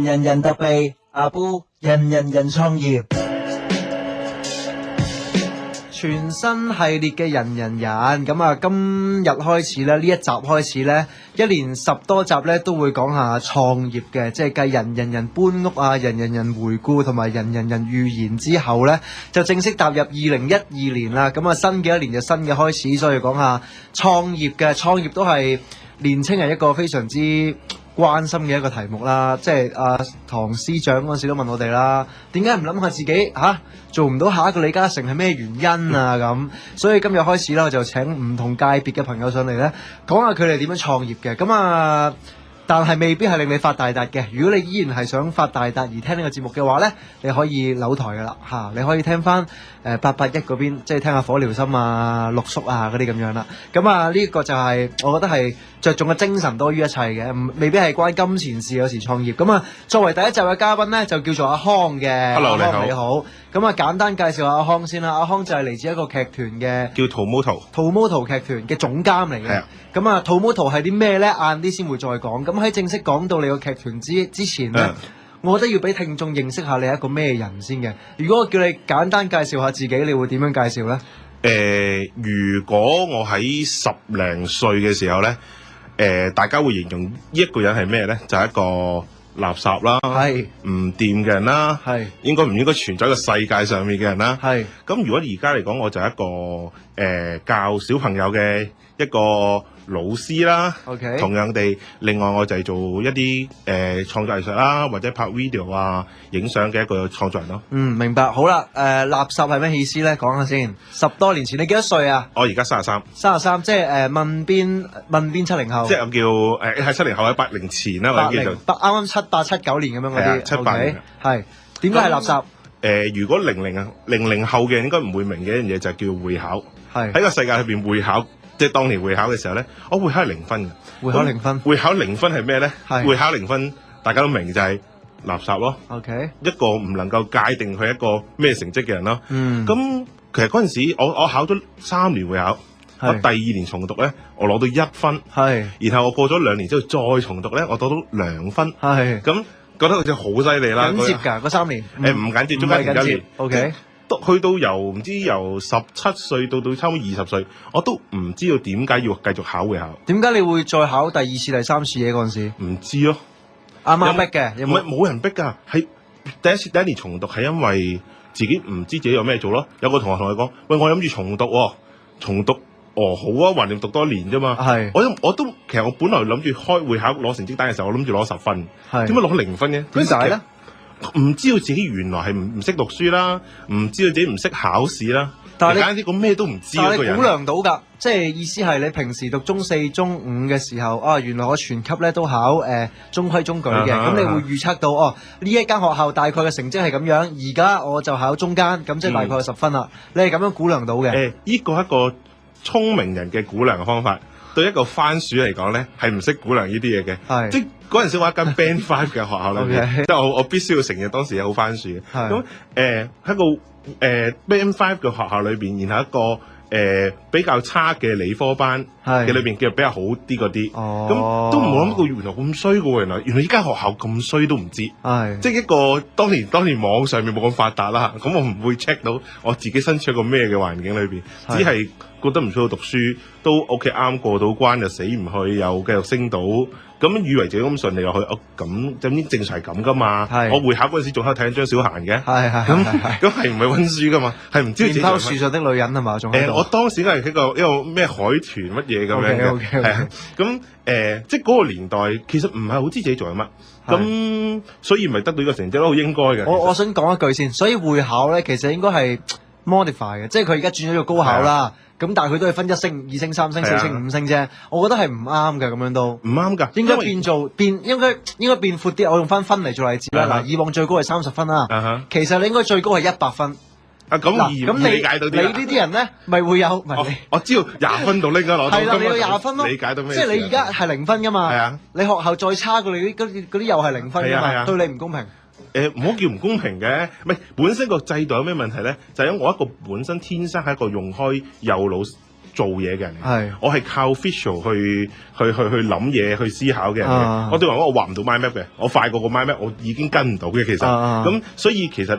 人人特備，阿 Boo 人人創業。全新系列嘅人咁啊，今日開始咧，呢一集開始咧，一連10多集咧都會講下創業嘅，即係繼人人搬屋啊、人回顧同埋人預言之後咧，就正式踏入2012年啦。咁啊，新嘅一年就新嘅開始，所以講下創業嘅，創業都係年青人一個非常之關心嘅一個題目啦。即係唐司長嗰陣時都問我哋啦，點解唔諗下自己做唔到下一個李嘉誠係咩原因啊咁？所以今日開始啦，我就請唔同界別嘅朋友上嚟咧，講下佢哋點樣創業嘅。咁啊，但係未必係令你發大達嘅。如果你依然係想發大達而聽呢個節目嘅話咧，你可以扭台噶啦嚇，你可以聽翻881嗰邊，即係聽下火療心啊、陸叔啊嗰啲咁樣啦。咁啊，呢個就係我覺得係着重嘅精神多於一切嘅，未必係關金錢事。有時創業咁啊，作為第一集嘅嘉賓咧，就叫做阿康嘅。Hello，你好。咁啊，簡單介紹下阿康先啦。阿康就係嚟自一個劇團嘅，叫 Tomoto 劇團嘅總監嚟嘅。係啊。咁啊，Tomoto 係啲咩咧？晏啲先會再講。咁喺正式講到你個劇團之前咧，我覺得要俾聽眾認識下你係一個咩人先嘅。如果我叫你簡單介紹下自己，你會點樣介紹咧？如果我喺10零歲嘅時候咧，大家會形容呢一個人係咩咧？就係一個垃圾啦，係唔掂嘅人啦，係應該唔應該存在喺個世界上面嘅人啦。係咁如果而家嚟講，我就係一個教小朋友嘅一個老師啦。OK。同樣地，另外我就係做一啲創作藝術啦，或者拍 video 啊、影相嘅一個創作人咯。明白。好啦，垃圾係咩意思咧？講下先。10多年前你幾多歲啊？我而家33，即係問邊70後。即係我叫係70後喺80前啦，或者叫做啱7、8、7、9年咁樣嗰啲。7、8年。係點解係垃圾？如果00後嘅人應該唔會明嘅一樣嘢就係叫會考。係喺個世界裏邊會考，即係當年會考嘅時候咧，我會考係0分嘅。會考0分。會考0分係咩咧？係會考0分，大家都明就係垃圾咯。OK。一個唔能夠界定佢一個咩成績嘅人咯。咁其實嗰陣時我考咗3年會考，我第2年重讀咧，我攞到1分。係。然後我過咗2年之後再重讀咧，我攞到2分。係。咁覺得好似好犀利啦。緊接㗎嗰3年。唔緊接，中間停1年。OK。去到由17歲到差唔多20歲，我都唔知道點解要繼續考會考。點解你會再考第2次、第3次嘢嗰陣時？唔知咯，阿媽逼嘅，有冇？冇人逼㗎，係第一年重讀係因為自己唔知自己有咩做咯。有個同學同佢講：喂，我諗住重讀喎，重讀好啊，橫掂讀多1年啫嘛。係，我都其實我本來諗住開會考攞成績單嘅時候，我諗住攞10分，點解攞0分嘅？點解咧？唔知道自己原來係唔識讀書啦，唔知道自己唔識考試啦。但係你啲咁咩都唔知嗰個人。但係你估量到㗎，即係意思係你平時讀中4、中5嘅時候，原來我全級咧都考中規中矩嘅，咁你會預測到呢一間學校大概嘅成績係咁樣，而家我就考中間，咁即係大概10分啦。你係咁樣估量到嘅？呢個係一個聰明人嘅估量嘅方法。對一個番薯嚟講咧，係唔識估量呢啲嘢嘅。即係嗰陣時我喺間 Band 5嘅學校裏面，即係我必須要承認當時係好番薯嘅。咁喺個Band 5嘅學校裏邊，然後一個比較差嘅理科班嘅裏邊，叫比較好啲嗰啲。咁都冇諗到原來咁衰嘅喎，原來呢間學校咁衰都唔知。即係一個當年網上面冇咁發達啦，咁我唔會 check 到我自己身處一個咩嘅環境裏邊，只係覺得唔需要讀書，都 OK 啱過到關，又死唔去，又繼續升到，咁以為自己咁順利落去，咁咁正常係咁噶嘛。我會考嗰陣時仲喺度睇緊張小嫻嘅，咁係唔係溫書噶嘛？係唔知自己。棉花樹上的女人係嘛？仲我當時係一個咩海豚乜嘢咁樣嘅，係啊。咁即係嗰個年代，其實唔係好知自己做緊乜，咁所以咪得到呢個成績都好應該嘅。我想講一句先，所以會考咧其實應該係 modify 嘅，即係佢而家轉咗做高考啦。咁但係佢都係分1星、2星、3星、4星、5星啫，我覺得係唔啱嘅，咁樣都唔啱㗎。應該應該變闊啲。我用分嚟做例子啦。嗱，以往最高係30分啦，其實你應該最高係100分。咁你理解到啲？你呢啲人咧，咪會有？我知道20分度拎咗攞。係啦，你要20分咯。理解到咩？即係你而家係0分㗎嘛？係啊。你學校再差過你嗰啲又係0分㗎嘛？對你唔公平。唔好叫唔公平嘅，唔係本身個制度有咩問題咧？就係因為我一個本身天生係一個用開右腦做嘢嘅人嚟，係我係靠 visual 去諗嘢去思考嘅人嘅。我對我畫唔到 mind map 嘅，我快過個 mind map 我已經跟唔到嘅其實。咁所以其實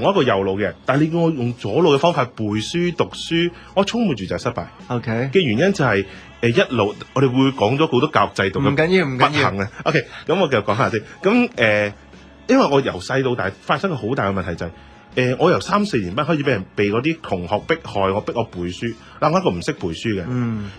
我一個右腦嘅人，但係你叫我用左腦嘅方法背書讀書，我充滿住就係失敗。OK 嘅原因就係一路我哋會講咗好多教育制度嘅唔緊要不幸啊。OK， 咁我繼續講下先。咁因為我由細到大發生個好大嘅問題就係我由3、4年班開始俾人被嗰啲同學逼害我，逼我背書。但我一個唔識背書嘅，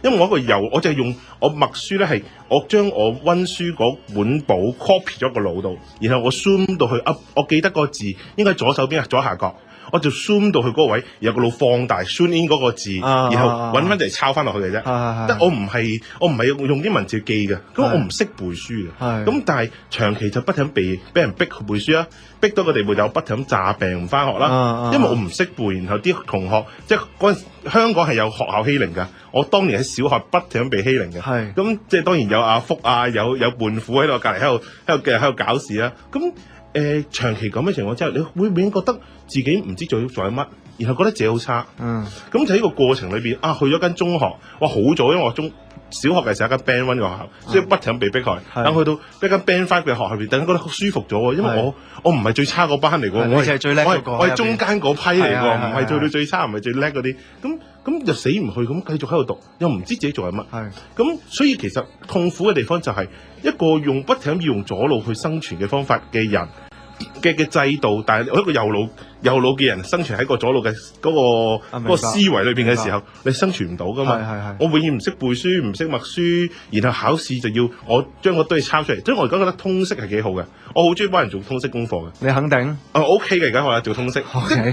因為我一個我就係用我默書咧，係我將我溫書嗰本簿 copy 咗個腦度，然後我 zoom 到去我記得個字應該左手邊左下角。我就 zoom 到去嗰個位，然後個腦放大 zoom in 嗰個字，然後揾翻嚟抄翻落去嘅啫。但我唔係用啲文字記嘅，咁我唔識背書嘅。咁但係長期就不停俾人逼去背書啦，逼到個地步就不停咁詐病唔翻學啦。因為我唔識背，然後啲同學即係嗰陣香港係有學校欺凌㗎。我當年喺小學不停咁被欺凌嘅。咁即係當然有阿福啊，有伴虎喺度隔離喺度搞事啦。咁長期咁嘅情況之下，你會永遠覺得自己唔知做緊乜，然後覺得自己好差。咁就喺個過程裏邊去咗間中學，哇好早，因為我小學嘅時候一間 Band 1嘅學校，所以不停咁被逼害。等去到一間 Band 5嘅學校入邊，突然間覺得好舒服咗喎，因為我唔係最差嗰班嚟嘅，我係最叻嗰個，我係中間嗰批嚟嘅，唔係做到最差，唔係最叻嗰啲。咁就死唔去，咁繼續喺度讀，又唔知自己做緊乜。咁所以其實痛苦嘅地方就係一個不停咁要用左腦去生存嘅方法嘅人嘅制度，但係我一個右腦嘅人生存喺個左腦嘅嗰個思維裏邊嘅時候，你生存唔到噶嘛。我永遠唔識背書，唔識默書，然後考試就要我將嗰堆抄出嚟。所以我而家覺得通識係幾好嘅，我好中意幫人做通識功課嘅。你肯定？OK 嘅，而家我做通識，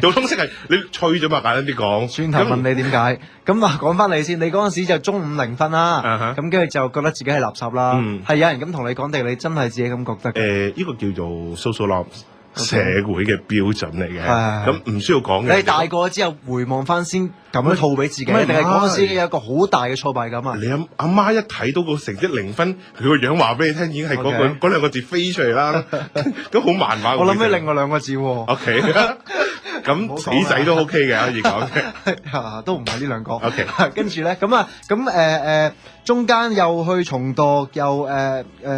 做通識係你吹咗嘛，簡單啲講。轉頭問你點解？咁講翻你先，你嗰陣時就中5 0分啦，咁跟住就覺得自己係垃圾啦。係有人咁同你講定你真係自己咁覺得？呢個叫做 social norms。社會嘅標準嚟嘅，咁唔需要講嘅。你大個之後回望翻先咁樣套俾自己，定係嗰陣時有一個好大嘅挫敗感啊？你阿媽一睇到個成績0分，佢個樣話俾你聽，已經係嗰兩個字飛出嚟啦，咁好漫畫。我諗起另外2個字喎。OK， 咁死仔都 OK 嘅，可以講嘅，都唔係呢2個。OK， 跟住咧，咁中間又去重讀，又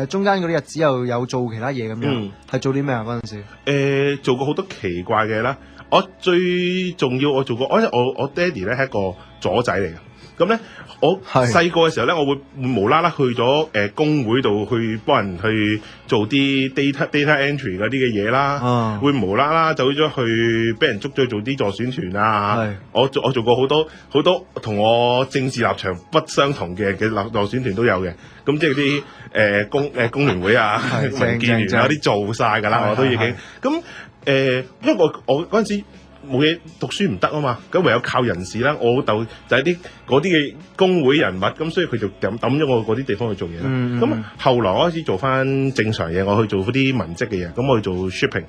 中間嗰啲日子又有做其他嘢咁樣，係做啲咩啊？嗰陣時做過好多奇怪嘅啦。我最重要我做過，我爹哋咧係一個左仔嚟嘅。咁咧，我細個嘅時候咧，我會無啦啦去咗工會度去幫人去做啲 data entry 嗰啲嘅嘢啦。會無啦啦走咗去俾人捉咗去做啲助選團啊。我做過好多同我政治立場不相同嘅助選團都有嘅。咁即係啲工聯會啊、民建聯啊啲做晒㗎啦，我都已經咁因為我嗰陣時冇嘢讀書唔得啊嘛，咁唯有靠人事啦。我老豆就係嗰啲嘅工會人物，咁所以佢就抌咗我嗰啲地方去做嘢啦。咁後來我開始做翻正常嘢，我去做嗰啲文職嘅嘢，咁我去做 shipping，